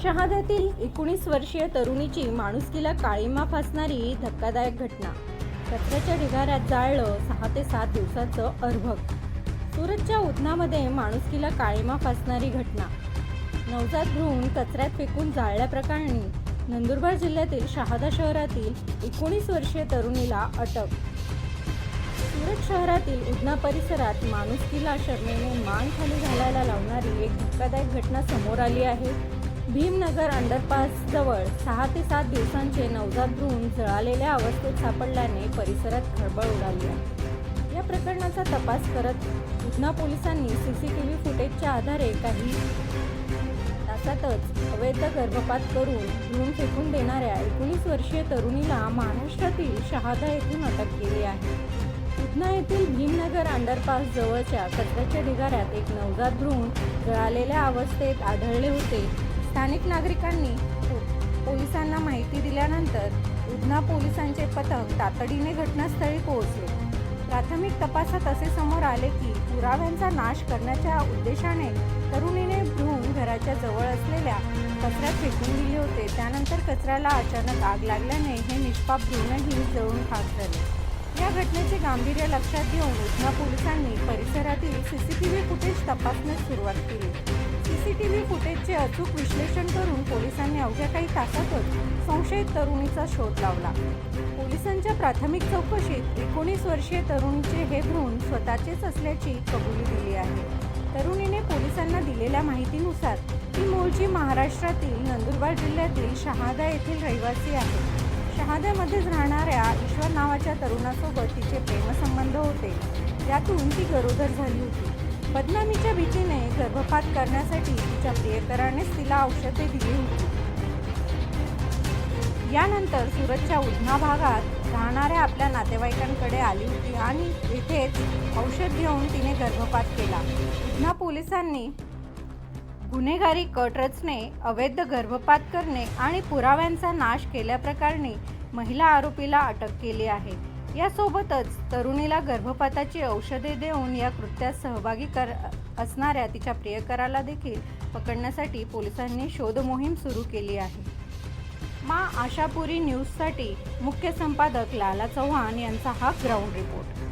शहाद्यातील 19 वर्षीय तरुणीची माणुसकीला काळीमा फासणारी धक्कादायक घटना. कचऱ्याच्या ढिगाऱ्यात जाळलं 6 ते 7 दिवसाचं अर्भक. सुरतच्या उधनामध्ये माणुसकीला काळीमा फासणारी घटना. नवजात भ्रूण कचऱ्यात फेकून जाळल्याप्रकरणी नंदुरबार जिल्ह्यातील शहादा शहरातील 19 वर्षीय तरुणीला अटक. सुरत शहरातील उधना परिसरात माणुसकीला शरमेने मान खाली घालायला लावणारी एक धक्कादायक घटना समोर आली आहे. भीमनगर अंडरपास जवळ 6 ते 7 दिवसांचे नवजात भ्रूण जळालेल्या अवस्थेत सापडल्याने परिसरात खळबळ उडाली आहे. या प्रकरणाचा तपास करत उधना पोलिसांनी CCTV फुटेजच्या आधारे काही तासातच अवैध गर्भपात करून भ्रूण फेकून देणाऱ्या 19 वर्षीय तरुणीला महाराष्ट्रातील शहादा येथून अटक केली आहे. उधना येथील भीमनगर अंडरपास जवळच्या कचऱ्याच्या ढिगाऱ्यात एक नवजात भ्रूण जळालेल्या अवस्थेत आढळले होते. स्थानिक नागरिकांनी पोलिसांना माहिती दिल्यानंतर उधना पोलिसांचे पथक तातडीने घटनास्थळी पोहोचले. प्राथमिक तपासात असे समोर आले की पुराव्यांचा नाश करण्याच्या उद्देशाने तरुणीने भ्रूण घराच्या जवळ असलेल्या कचऱ्यात फेकून दिले होते. त्यानंतर कचऱ्याला अचानक आग लागल्याने हे निष्पाप भ्रूणही जळून खाक झाले. या घटनेचे गांभीर्य लक्षात घेऊन उधना पोलिसांनी परिसरातील CCTV फुटेज तपासण्यास सुरुवात केली. CCTV फुटेजचे अचूक विश्लेषण करून पोलिसांनी अवघ्या काही तासातच संशयित तरुणीचा शोध लावला. पोलिसांच्या प्राथमिक चौकशीत 19 वर्षीय तरुणीचे हे भ्रूण स्वतःचेच असल्याची कबुली दिली आहे. तरुणीने पोलिसांना दिलेल्या माहितीनुसार ती मूळची महाराष्ट्रातील नंदुरबार जिल्ह्यातील शहादा येथील रहिवासी आहे. शहाद्यामध्येच राहणाऱ्या ईश्वर नावाच्या तरुणासोबत तिचे प्रेमसंबंध होते. यातून ती गरोदर झाली होती. बदनामीच्या भीतीने गर्भपात करण्यासाठी तिच्या प्रियकरानेच तिला औषधे दिली होती. यानंतर सुरतच्या उधना भागात राहणाऱ्या आपल्या नातेवाईकांकडे आली होती आणि येथेच औषध घेऊन तिने गर्भपात केला. उधना पोलिसांनी गुन्हेगारी कट रचणे, अवैध गर्भपात करणे आणि पुराव्यांचा नाश केल्याप्रकरणी महिला आरोपीला अटक केली आहे. यासोबतच तरुणीला गर्भपाताची औषधे देऊन या कृत्यात सहभागी असणाऱ्या तिच्या प्रियकराला देखील पकडण्यासाठी पोलिसांनी शोध मोहीम सुरू केली आहे. मा आशापुरी न्यूजसाठी मुख्य संपादक लाला चव्हाण यांचा हा ग्राउंड रिपोर्ट.